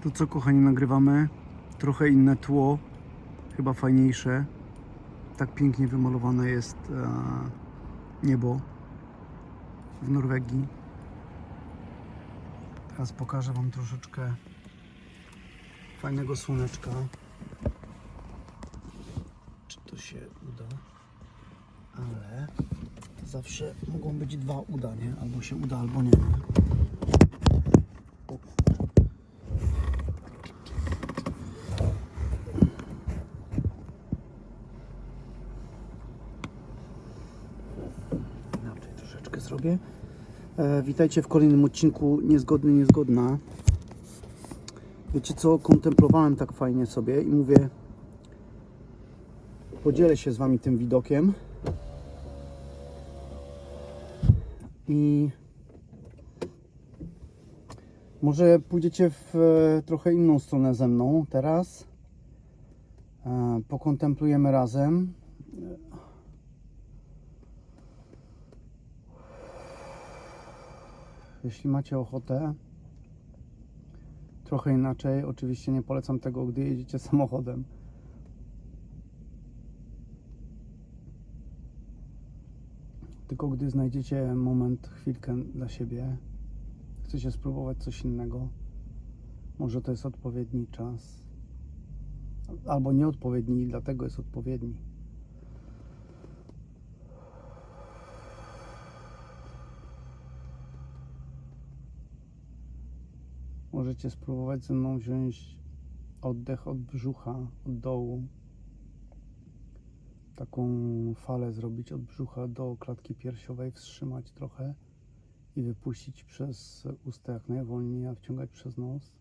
To co, kochani, nagrywamy? Trochę inne tło, chyba fajniejsze. Tak pięknie wymalowane jest niebo w Norwegii. Teraz pokażę Wam troszeczkę fajnego słoneczka. Czy to się uda? Ale zawsze mogą być dwa uda, nie? Albo się uda, albo nie. Inaczej troszeczkę zrobię. Witajcie w kolejnym odcinku Niezgodny, Niezgodna. Wiecie co? Kontemplowałem tak fajnie sobie i mówię, podzielę się z Wami tym widokiem. I może pójdziecie w trochę inną stronę ze mną teraz. Pokontemplujemy razem. Jeśli macie ochotę, trochę inaczej. Oczywiście nie polecam tego, gdy jedziecie samochodem. Tylko gdy znajdziecie moment, chwilkę dla siebie, chcecie spróbować coś innego, może to jest odpowiedni czas. Albo nieodpowiedni i dlatego jest odpowiedni. Możecie spróbować ze mną wziąć oddech od brzucha, od dołu. Taką falę zrobić od brzucha do klatki piersiowej, wstrzymać trochę i wypuścić przez usta jak najwolniej, a wciągać przez nos.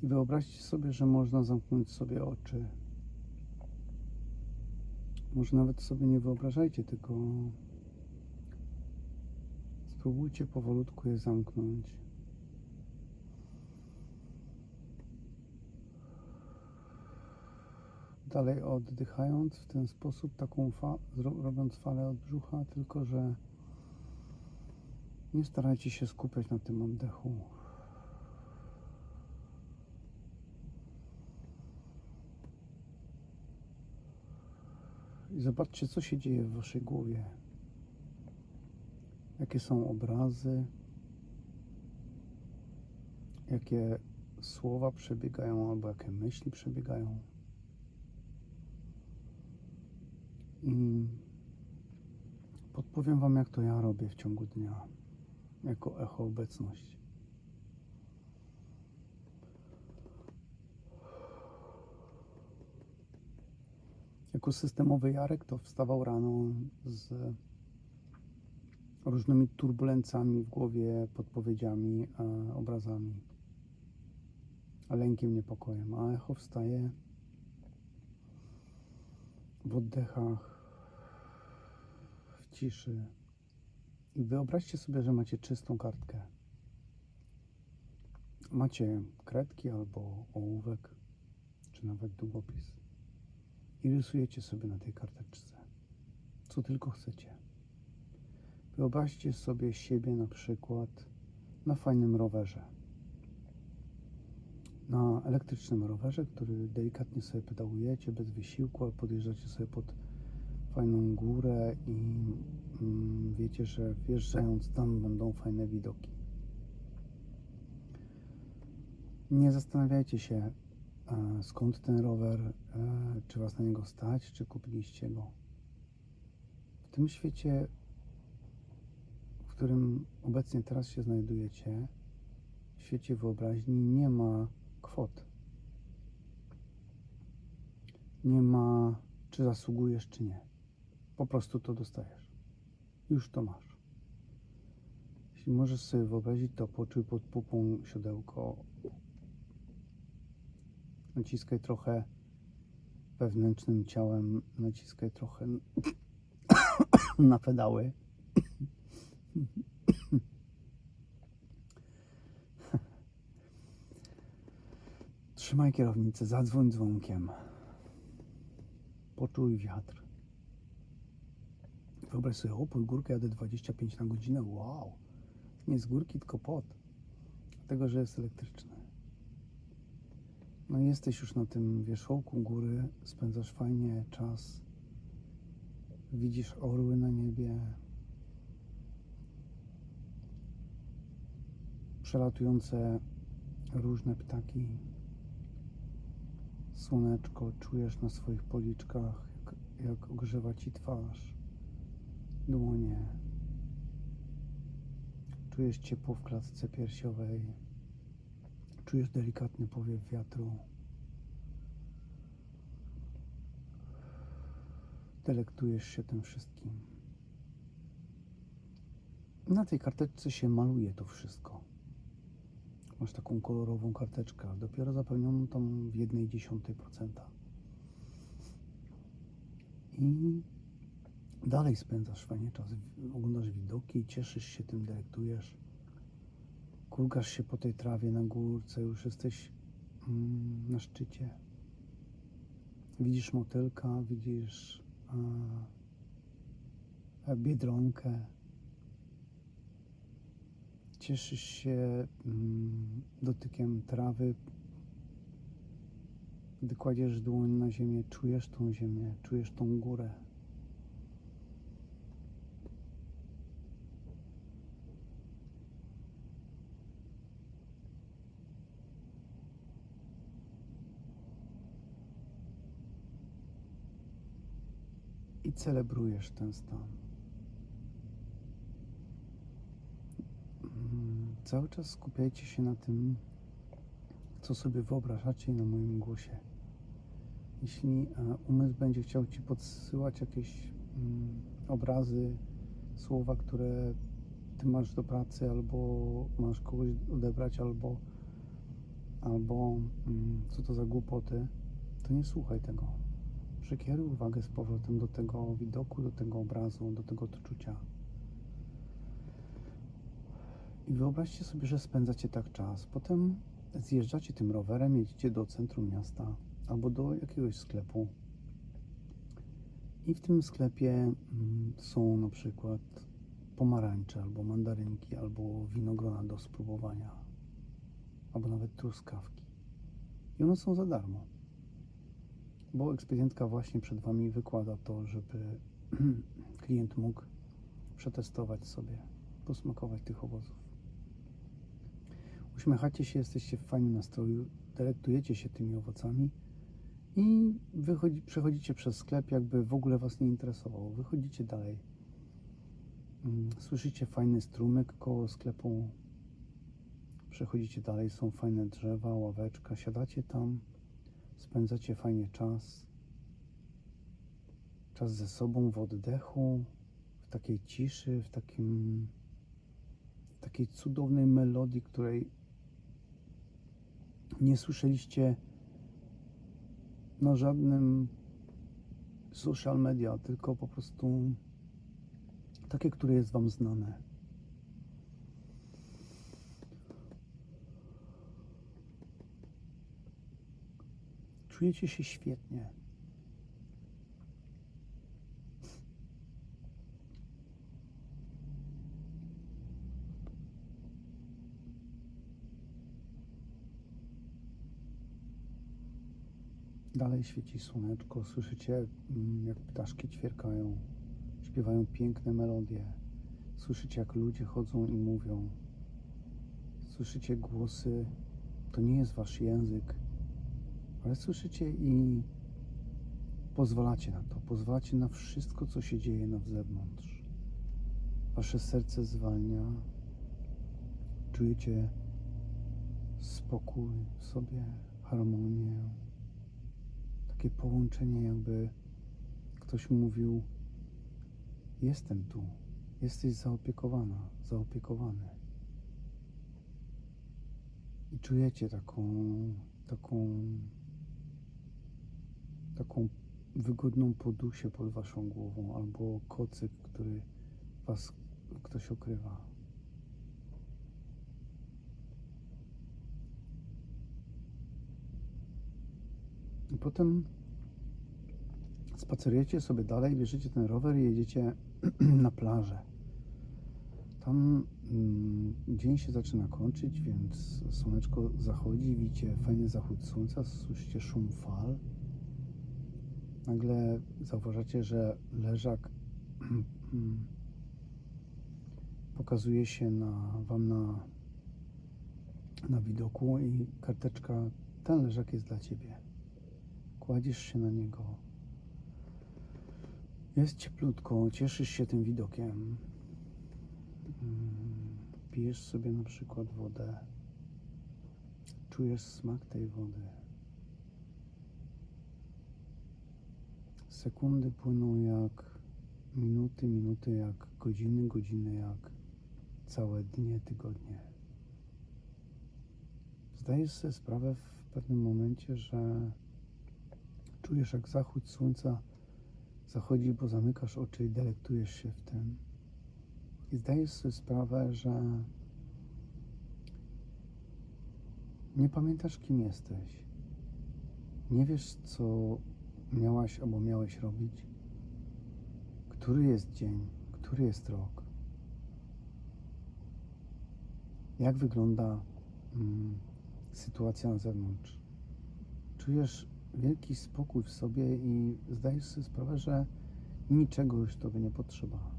I wyobraźcie sobie, że można zamknąć sobie oczy. Może nawet sobie nie wyobrażajcie, tylko spróbujcie powolutku je zamknąć. Dalej oddychając w ten sposób, robiąc falę od brzucha, tylko że nie starajcie się skupiać na tym oddechu. I zobaczcie, co się dzieje w Waszej głowie. Jakie są obrazy, jakie słowa przebiegają, albo jakie myśli przebiegają. I podpowiem Wam, jak to ja robię w ciągu dnia, jako echo obecność. Jako systemowy Jarek to wstawał rano z różnymi turbulencjami w głowie, podpowiedziami, obrazami, lękiem, niepokojem, a echo wstaje w oddechach, w ciszy. I wyobraźcie sobie, że macie czystą kartkę. Macie kredki albo ołówek, czy nawet długopis. I rysujecie sobie na tej karteczce, co tylko chcecie. Wyobraźcie sobie siebie na przykład na fajnym rowerze. Na elektrycznym rowerze, który delikatnie sobie pedałujecie, bez wysiłku, a podjeżdżacie sobie pod fajną górę i wiecie, że wjeżdżając tam będą fajne widoki. Nie zastanawiajcie się, skąd ten rower, czy Was na niego stać, czy kupiliście go. W tym świecie, w którym obecnie teraz się znajdujecie, w świecie wyobraźni, nie ma kwot. Nie ma, czy zasługujesz, czy nie. Po prostu to dostajesz. Już to masz. Jeśli możesz sobie wyobrazić, to poczuj pod pupą siodełko. Naciskaj trochę wewnętrznym ciałem, naciskaj trochę na pedały. Trzymaj kierownicę, zadzwoń dzwonkiem. Poczuj wiatr. Wyobraź sobie, pod górkę jadę 25 na godzinę. Wow! Nie z górki, tylko pod. Dlatego, że jest elektryczny. No i jesteś już na tym wierzchołku góry, spędzasz fajnie czas. Widzisz orły na niebie. Przelatujące różne ptaki. Słoneczko czujesz na swoich policzkach, jak ogrzewa ci twarz, dłonie. Czujesz ciepło w klatce piersiowej. Czujesz delikatny powiew wiatru. Delektujesz się tym wszystkim. Na tej karteczce się maluje to wszystko. Masz taką kolorową karteczkę, dopiero zapełnioną tam w 1/10%. I dalej spędzasz fajnie czas, oglądasz widoki, cieszysz się tym, delektujesz. Kulkasz się po tej trawie na górce, już jesteś na szczycie. Widzisz motylka, widzisz biedronkę. Cieszysz się dotykiem trawy. Gdy kładziesz dłoń na ziemię, czujesz tą ziemię, czujesz tą górę. I celebrujesz ten stan. Cały czas skupiajcie się na tym, co sobie wyobrażacie na moim głosie. Jeśli umysł będzie chciał ci podsyłać jakieś obrazy, słowa, które ty masz do pracy, albo masz kogoś odebrać, albo co to za głupoty, to nie słuchaj tego. Przekieruj uwagę z powrotem do tego widoku, do tego obrazu, do tego odczucia. I wyobraźcie sobie, że spędzacie tak czas. Potem zjeżdżacie tym rowerem, jedziecie do centrum miasta albo do jakiegoś sklepu. I w tym sklepie są na przykład pomarańcze, albo mandarynki, albo winogrona do spróbowania, albo nawet truskawki. I one są za darmo, bo ekspedientka właśnie przed Wami wykłada to, żeby klient mógł przetestować sobie, posmakować tych owoców. Uśmiechacie się, jesteście w fajnym nastroju, delektujecie się tymi owocami i przechodzicie przez sklep, jakby w ogóle Was nie interesowało. Wychodzicie dalej. Słyszycie fajny strumyk koło sklepu. Przechodzicie dalej, są fajne drzewa, ławeczka. Siadacie tam, spędzacie fajnie czas. Czas ze sobą w oddechu, w takiej ciszy, w takiej cudownej melodii, której nie słyszeliście na żadnym social media, tylko po prostu takie, które jest Wam znane. Czujecie się świetnie. Dalej świeci słoneczko, słyszycie jak ptaszki ćwierkają, śpiewają piękne melodie. Słyszycie jak ludzie chodzą i mówią. Słyszycie głosy, to nie jest Wasz język, ale słyszycie i pozwalacie na to, pozwalacie na wszystko, co się dzieje na zewnątrz. Wasze serce zwalnia, czujecie spokój w sobie, harmonię, takie połączenie, jakby ktoś mówił: jestem tu, jesteś zaopiekowana, zaopiekowany. I czujecie taką wygodną podusię pod Waszą głową, albo kocyk, który Was ktoś okrywa. I potem spacerujecie sobie dalej, bierzecie ten rower i jedziecie na plażę. Tam dzień się zaczyna kończyć, więc słoneczko zachodzi, widzicie fajny zachód słońca, słyszycie szum fal. Nagle zauważacie, że leżak pokazuje się wam na widoku i karteczka, ten leżak jest dla ciebie. Kładziesz się na niego. Jest cieplutko, cieszysz się tym widokiem. Pijesz sobie na przykład wodę. Czujesz smak tej wody. Sekundy płyną jak minuty, minuty jak godziny, godziny jak całe dnie, tygodnie. Zdajesz sobie sprawę w pewnym momencie, że czujesz jak zachód słońca zachodzi, bo zamykasz oczy i delektujesz się w tym. I zdajesz sobie sprawę, że nie pamiętasz, kim jesteś. Nie wiesz, co miałaś albo miałeś robić. Który jest dzień, który jest rok. Jak wygląda sytuacja na zewnątrz. Czujesz wielki spokój w sobie i zdajesz sobie sprawę, że niczego już tobie nie potrzeba.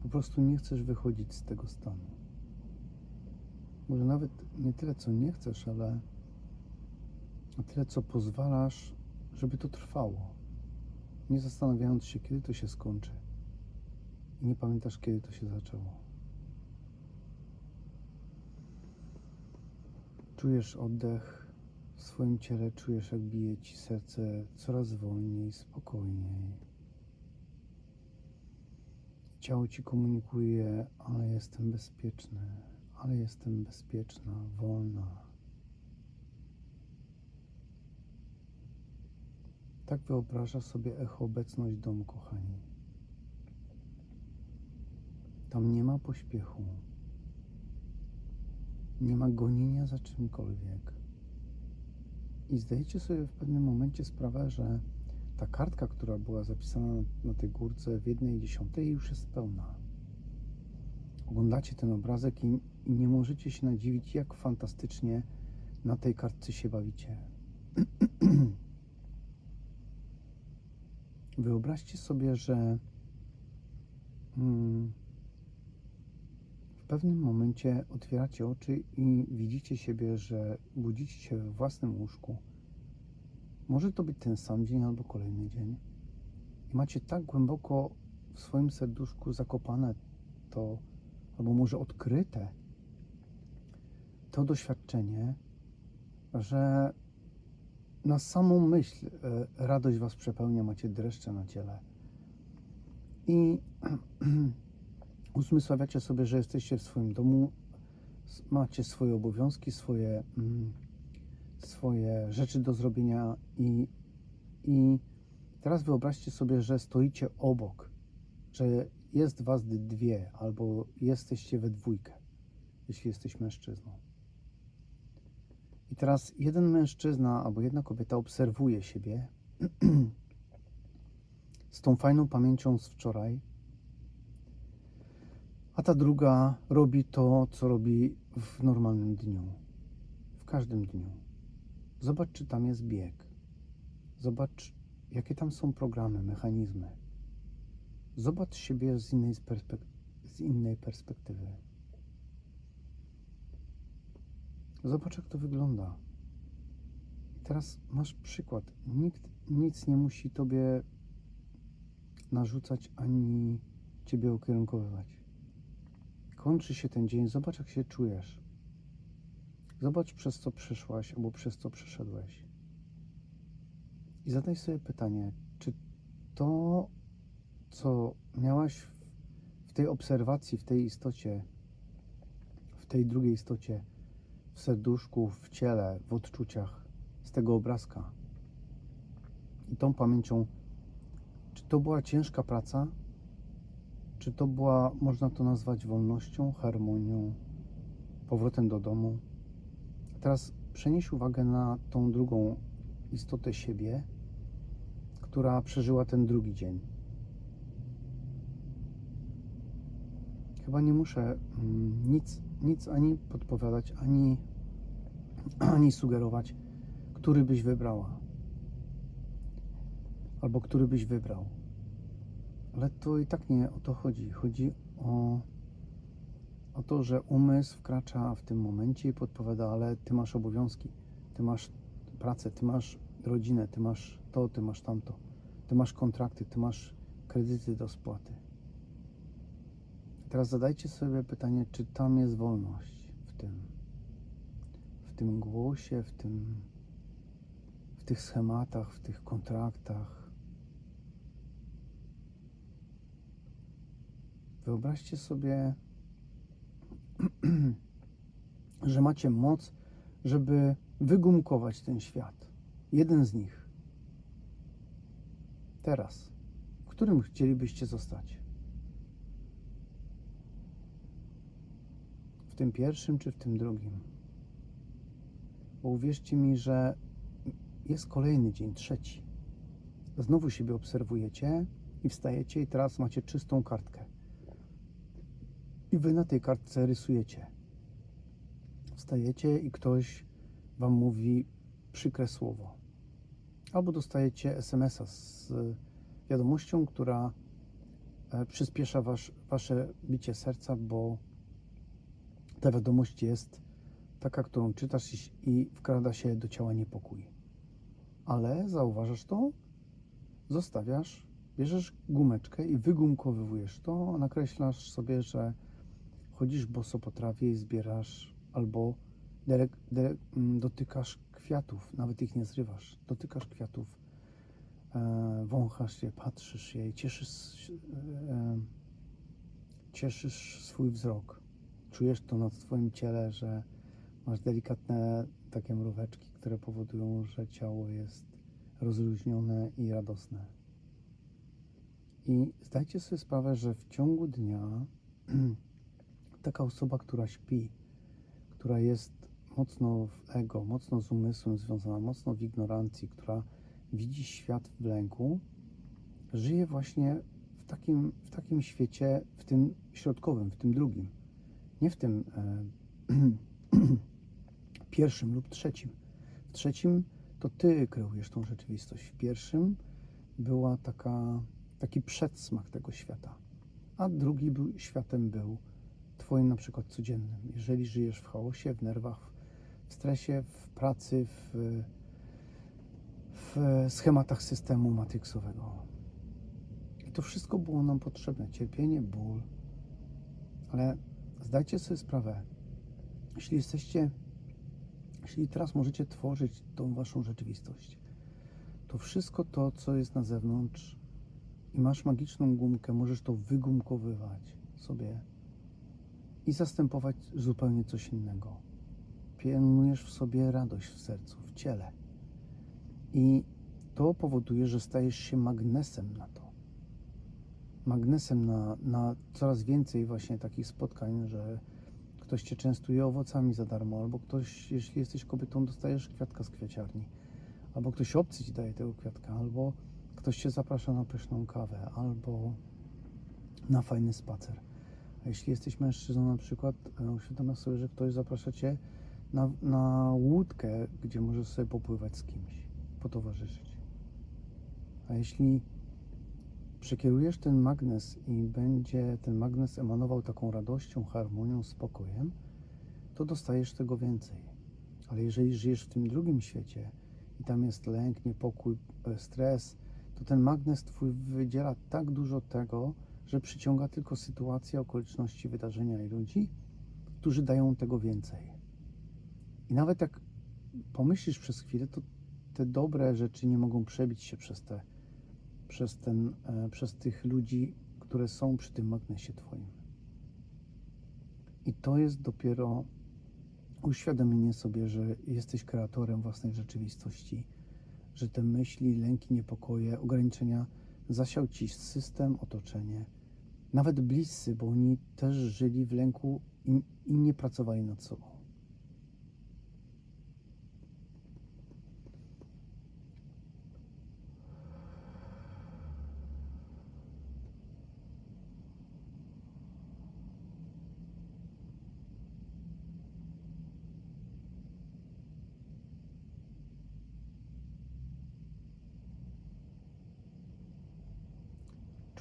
Po prostu nie chcesz wychodzić z tego stanu. Może nawet nie tyle, co nie chcesz, ale na tyle, co pozwalasz, żeby to trwało. Nie zastanawiając się, kiedy to się skończy. I nie pamiętasz, kiedy to się zaczęło. Czujesz oddech w swoim ciele, czujesz, jak bije ci serce coraz wolniej, spokojniej. Ciało ci komunikuje, ale jestem bezpieczny, ale jestem bezpieczna, wolna. Tak wyobrażasz sobie echoobecność domu, kochani. Tam nie ma pośpiechu. Nie ma gonienia za czymkolwiek. I zdajecie sobie w pewnym momencie sprawę, że ta kartka, która była zapisana na tej górce w 1/10 już jest pełna. Oglądacie ten obrazek i nie możecie się nadziwić, jak fantastycznie na tej kartce się bawicie. Wyobraźcie sobie, że w pewnym momencie otwieracie oczy i widzicie siebie, że budzicie się we własnym łóżku. Może to być ten sam dzień albo kolejny dzień. I macie tak głęboko w swoim serduszku zakopane to, albo może odkryte to doświadczenie, że na samą myśl radość was przepełnia, macie dreszcze na ciele. I uzmysławiacie sobie, że jesteście w swoim domu, macie swoje obowiązki, swoje rzeczy do zrobienia i teraz wyobraźcie sobie, że stoicie obok, że jest was dwie albo jesteście we dwójkę, jeśli jesteś mężczyzną. I teraz jeden mężczyzna albo jedna kobieta obserwuje siebie z tą fajną pamięcią z wczoraj, a ta druga robi to, co robi w normalnym dniu, w każdym dniu. Zobacz, czy tam jest bieg. Zobacz, jakie tam są programy, mechanizmy. Zobacz siebie z innej perspektywy. Zobacz, jak to wygląda. I teraz masz przykład. Nikt nic nie musi tobie narzucać, ani ciebie ukierunkowywać. Kończy się ten dzień, zobacz, jak się czujesz. Zobacz, przez co przeszłaś, albo przez co przeszedłeś. I zadaj sobie pytanie, czy to, co miałaś w tej obserwacji, w tej istocie, w tej drugiej istocie, w serduszku, w ciele, w odczuciach, z tego obrazka i tą pamięcią, czy to była ciężka praca? Czy to była, można to nazwać wolnością, harmonią, powrotem do domu? Teraz przenieś uwagę na tą drugą istotę siebie, która przeżyła ten drugi dzień. Chyba nie muszę nic ani podpowiadać, ani sugerować, który byś wybrała, albo który byś wybrał. Ale to i tak nie o to chodzi. Chodzi o to, że umysł wkracza w tym momencie i podpowiada, ale ty masz obowiązki, ty masz pracę, ty masz rodzinę, ty masz to, ty masz tamto, ty masz kontrakty, ty masz kredyty do spłaty. Teraz zadajcie sobie pytanie, czy tam jest wolność w tym głosie, w tych schematach, w tych kontraktach. Wyobraźcie sobie, że macie moc, żeby wygumkować ten świat. Jeden z nich. Teraz. W którym chcielibyście zostać? W tym pierwszym czy w tym drugim? Bo uwierzcie mi, że jest kolejny dzień, trzeci. Znowu siebie obserwujecie i wstajecie i teraz macie czystą kartkę. I wy na tej kartce rysujecie. Wstajecie i ktoś wam mówi przykre słowo. Albo dostajecie SMS-a z wiadomością, która przyspiesza wasze bicie serca, bo ta wiadomość jest taka, którą czytasz i wkrada się do ciała niepokój. Ale zauważasz to, zostawiasz, bierzesz gumeczkę i wygumkowujesz to, nakreślasz sobie, że chodzisz boso po trawie i zbierasz, albo dotykasz kwiatów, nawet ich nie zrywasz, dotykasz kwiatów, wąchasz je, patrzysz je i cieszysz swój wzrok. Czujesz to na swoim ciele, że masz delikatne takie mróweczki, które powodują, że ciało jest rozluźnione i radosne. I zdajcie sobie sprawę, że w ciągu dnia taka osoba, która śpi, która jest mocno w ego, mocno z umysłem związana, mocno w ignorancji, która widzi świat w lęku, żyje właśnie w takim świecie, w tym środkowym, w tym drugim. Nie w tym pierwszym lub trzecim. W trzecim to ty kreujesz tą rzeczywistość. W pierwszym była taki przedsmak tego świata, a drugi światem był twoim na przykład codziennym. Jeżeli żyjesz w chaosie, w nerwach, w stresie, w pracy, w schematach systemu matrixowego. I to wszystko było nam potrzebne. Cierpienie, ból. Ale zdajcie sobie sprawę, jeśli teraz możecie tworzyć tą waszą rzeczywistość, to wszystko to, co jest na zewnątrz i masz magiczną gumkę, możesz to wygumkowywać sobie i zastępować zupełnie coś innego. Pielęgnujesz w sobie radość w sercu, w ciele. I to powoduje, że stajesz się magnesem na to. Magnesem na coraz więcej właśnie takich spotkań, że ktoś cię częstuje owocami za darmo, albo ktoś, jeśli jesteś kobietą, dostajesz kwiatka z kwiaciarni, albo ktoś obcy ci daje tego kwiatka, albo ktoś cię zaprasza na pyszną kawę, albo na fajny spacer. A jeśli jesteś mężczyzną na przykład, uświadamiasz sobie, że ktoś zaprasza cię na łódkę, gdzie możesz sobie popływać z kimś, potowarzyszyć. A jeśli przekierujesz ten magnes i będzie ten magnes emanował taką radością, harmonią, spokojem, to dostajesz tego więcej. Ale jeżeli żyjesz w tym drugim świecie i tam jest lęk, niepokój, stres, to ten magnes twój wydziela tak dużo tego, że przyciąga tylko sytuacje, okoliczności, wydarzenia i ludzi, którzy dają tego więcej. I nawet jak pomyślisz przez chwilę, to te dobre rzeczy nie mogą przebić się przez tych ludzi, które są przy tym magnesie twoim. I to jest dopiero uświadomienie sobie, że jesteś kreatorem własnej rzeczywistości, że te myśli, lęki, niepokoje, ograniczenia zasiał ci system, otoczenie, nawet bliscy, bo oni też żyli w lęku i nie pracowali nad sobą.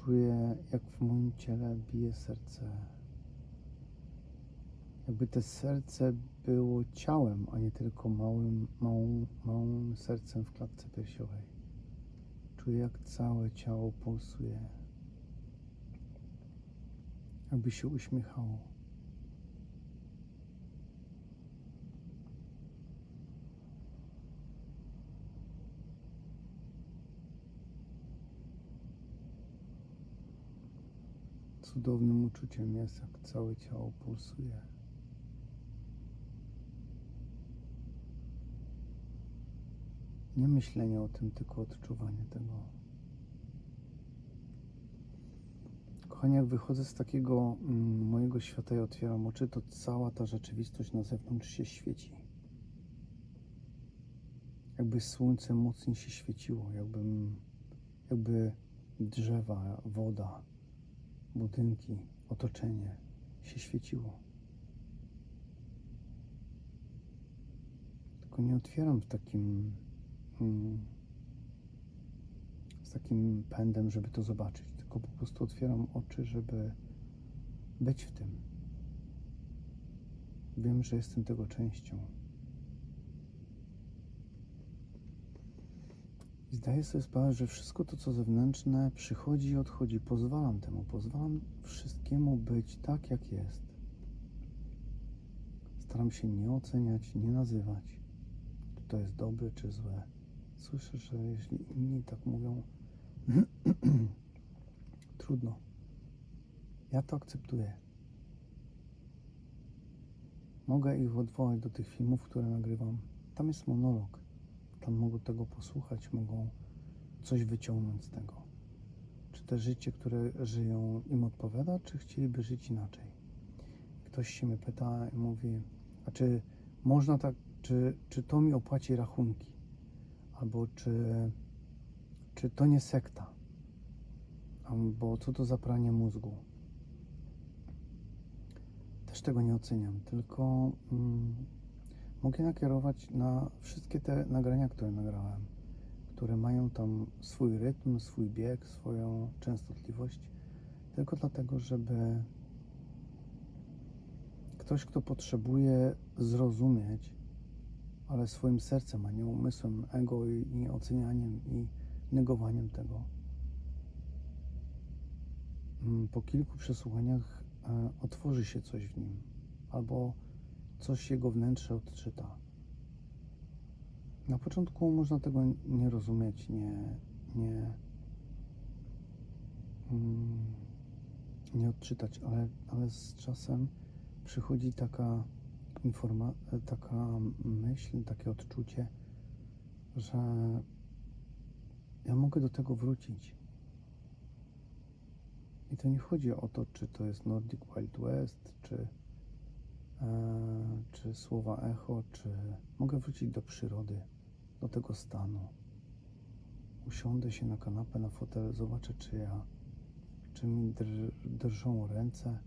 Czuję, jak w moim ciele bije serce. Jakby to serce było ciałem, a nie tylko małym sercem w klatce piersiowej. Czuję, jak całe ciało pulsuje. Jakby się uśmiechało. Cudownym uczuciem jest, jak całe ciało pulsuje. Nie myślenie o tym, tylko odczuwanie tego. Kochani, jak wychodzę z takiego mojego świata i otwieram oczy, to cała ta rzeczywistość na zewnątrz się świeci. Jakby słońce mocniej się świeciło, jakby drzewa, woda, budynki, otoczenie się świeciło. Tylko nie otwieram z takim pędem, żeby to zobaczyć, tylko po prostu otwieram oczy, żeby być w tym. Wiem, że jestem tego częścią. I zdaję sobie sprawę, że wszystko to, co zewnętrzne, przychodzi i odchodzi. Pozwalam temu, pozwalam wszystkiemu być tak, jak jest. Staram się nie oceniać, nie nazywać, czy to jest dobre, czy złe. Słyszę, że jeśli inni tak mówią, trudno. Ja to akceptuję. Mogę ich odwołać do tych filmów, które nagrywam. Tam jest monolog. Tam mogą tego posłuchać, mogą coś wyciągnąć z tego. Czy te życie, które żyją, im odpowiada, czy chcieliby żyć inaczej? Ktoś się mnie pyta i mówi, a czy można tak, czy to mi opłaci rachunki? Albo czy to nie sekta? Albo co to za pranie mózgu? Też tego nie oceniam, tylko mogę nakierować na wszystkie te nagrania, które nagrałem, które mają tam swój rytm, swój bieg, swoją częstotliwość, tylko dlatego, żeby ktoś, kto potrzebuje zrozumieć, ale swoim sercem, a nie umysłem, ego i ocenianiem i negowaniem tego, po kilku przesłuchaniach otworzy się coś w nim, albo coś jego wnętrze odczyta. Na początku można tego nie rozumieć, nie odczytać, ale z czasem przychodzi taka myśl, takie odczucie, że ja mogę do tego wrócić. I to nie chodzi o to, czy to jest Nordic Wild West, czy słowa echo, czy mogę wrócić do przyrody, do tego stanu. Usiądę się na kanapę, na fotel, zobaczę, czy mi drżą ręce,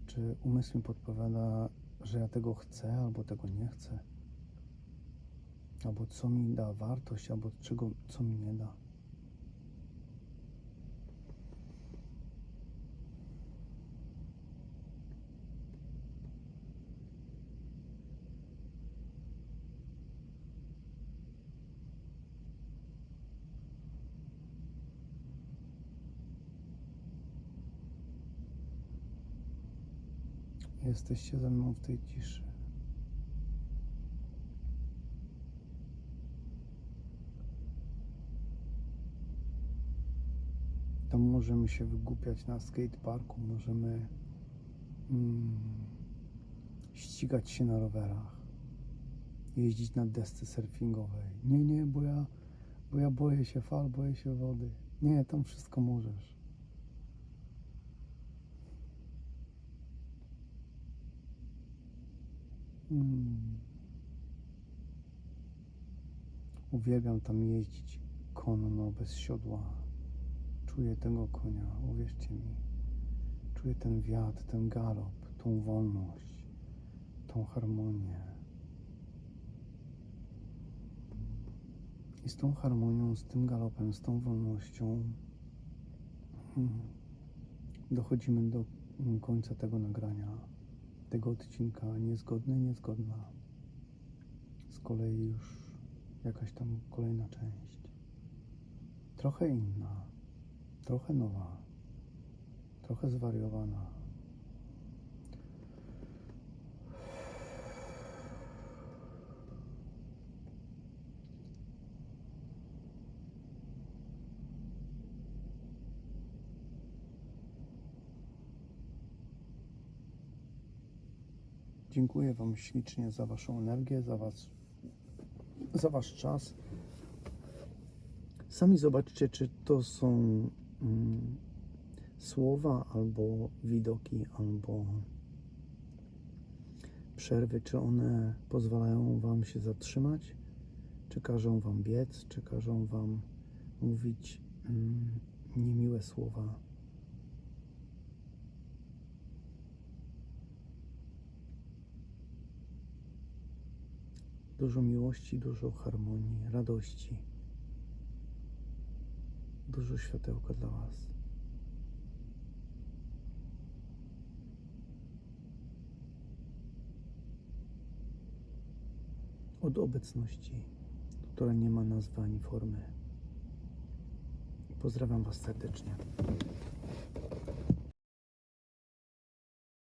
czy umysł mi podpowiada, że ja tego chcę, albo tego nie chcę, albo co mi da wartość, albo co mi nie da. Jesteście ze mną w tej ciszy. Tam możemy się wygłupiać na skateparku, możemy ścigać się na rowerach, jeździć na desce surfingowej. Nie, bo ja boję się fal, boję się wody. Nie, tam wszystko możesz. Uwielbiam tam jeździć konno, bez siodła. Czuję tego konia, uwierzcie mi. Czuję ten wiatr, ten galop, tą wolność, tą harmonię. I z tą harmonią, z tym galopem, z tą wolnością Dochodzimy do końca tego nagrania, tego odcinka. Niezgodny, niezgodna. Z kolei już jakaś tam kolejna część. Trochę inna, trochę nowa, trochę zwariowana. Dziękuję Wam ślicznie za Waszą energię, za Wasz czas. Sami zobaczcie, czy to są słowa, albo widoki, albo przerwy, czy one pozwalają Wam się zatrzymać, czy każą Wam biec, czy każą Wam mówić niemiłe słowa. Dużo miłości, dużo harmonii, radości, dużo światełka dla Was. Od obecności, która nie ma nazwy ani formy. Pozdrawiam Was serdecznie.